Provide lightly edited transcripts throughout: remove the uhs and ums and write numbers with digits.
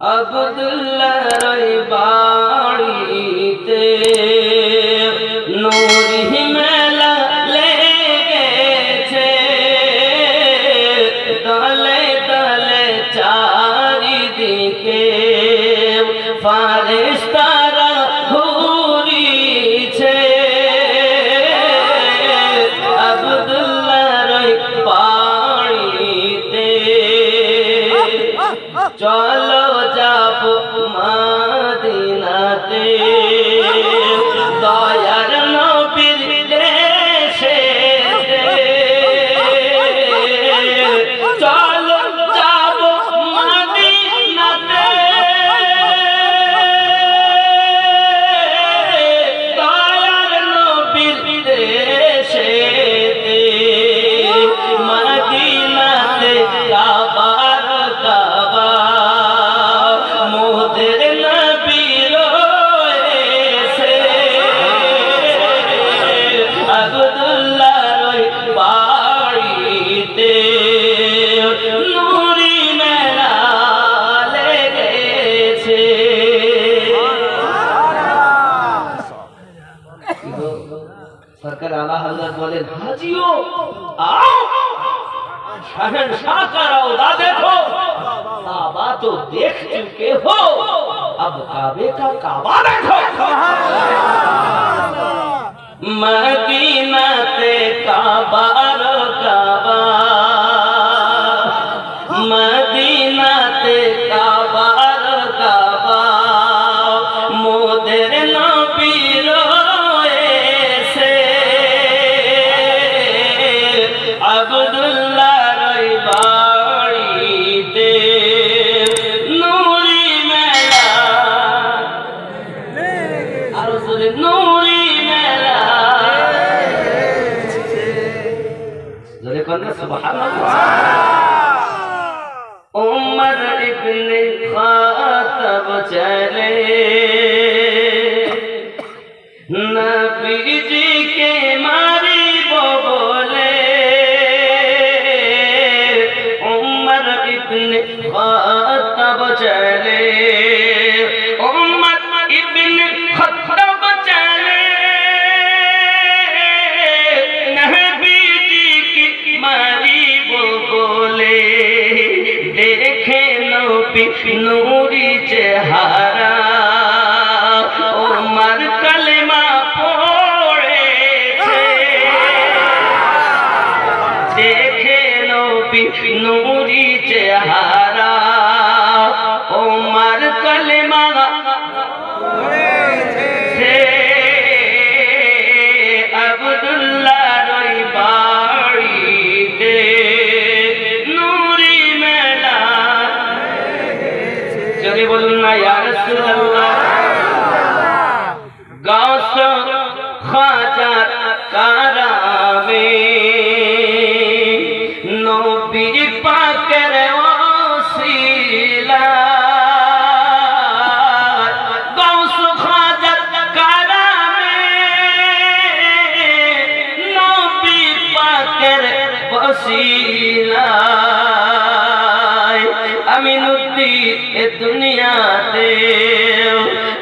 আব্দুল্লাহর বাড়িতে নূরি মেলা লেগেছে, দলে দলে চারিদিকে ফারেশতারা ঘুরিছে। আব্দুল্লাহর বাড়িতে চলো যাব মদিনাতে, দয়ার নবীর দেশে। চলো যাব মদিনাতে, দয়ার নবীর দেশে। মদিনাতে কাবার কাবা মোদের নবী রয়েছে। আব্দুল্লাহর বাড়িতে নূরি মেলা লেগেছে। সরকার আলা হযরত বলেন, হাজিও आओ शहंशाह का रौदा देखो, काबा तो देख चुके हो, अब काबे का काबा देखो। मदीना ते काबा रो काबा, मदीना ते काबा रो काबा मोদের নবী রয়েছে। আব্দুল্লাহর বাড়িতে নূরি মেলা, আরো জোরে নূরি মেলা। জোরে কোন সুবহানাল্লাহ। উমর ইবনে খাত্তাব চলে নবীজি কে মারিব বলে। উমর ইবনে খাত্তাব চলে, উমর ইবনে খাত্তাব চলে নবীজি কে মারিব বলে। দেখে নবী নূরি চেহারা, উমর কালেমা পড়েছে। দেখে নবী নূরি চেহারা, উমর কালেমা পড়েছে। আব্দুল্লাহর বাড়িতে নূরি মেলা। জোরে বলুন না ইয়া রাসূলুল্লাহ। গাউস খাজা কারামে নবী পাকের ওসিলা। গাউস খাজা কারামে নবী পাকের ওসিলা। আমিনুদ্দিন এ দুনিয়াতে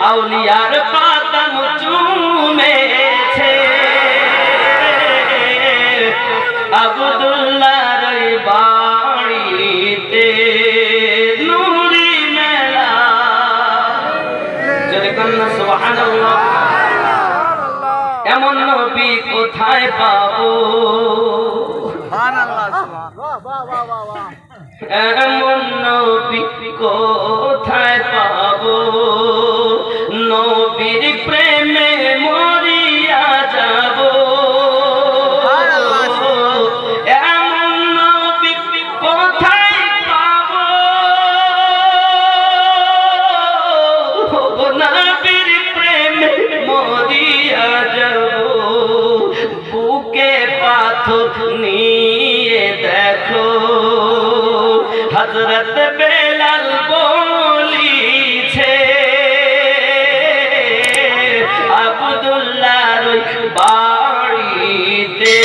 আউলিয়ার কদম চুমেছে। আব্দুল্লাহর বাড়িতে নূরি মেলা। জোরে কন্না সুবহানাল্লাহ। এমন নবী কোথায় পাবো? সুবহানাল্লাহ। এমন নবী কোথায় পাবো? নবীর প্রেমে মরিয়া যাব। এমন নবী কোথায় পাবো? নবীর প্রেমে মরিয়া যাব। বুকে পাথর নিয়ে দেখো, হযরত বেলাল বলিছে। আব্দুল্লাহর বাড়িতে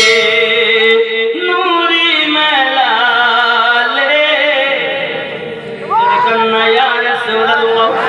নূরি মেলা লে। रसूल अल्लाह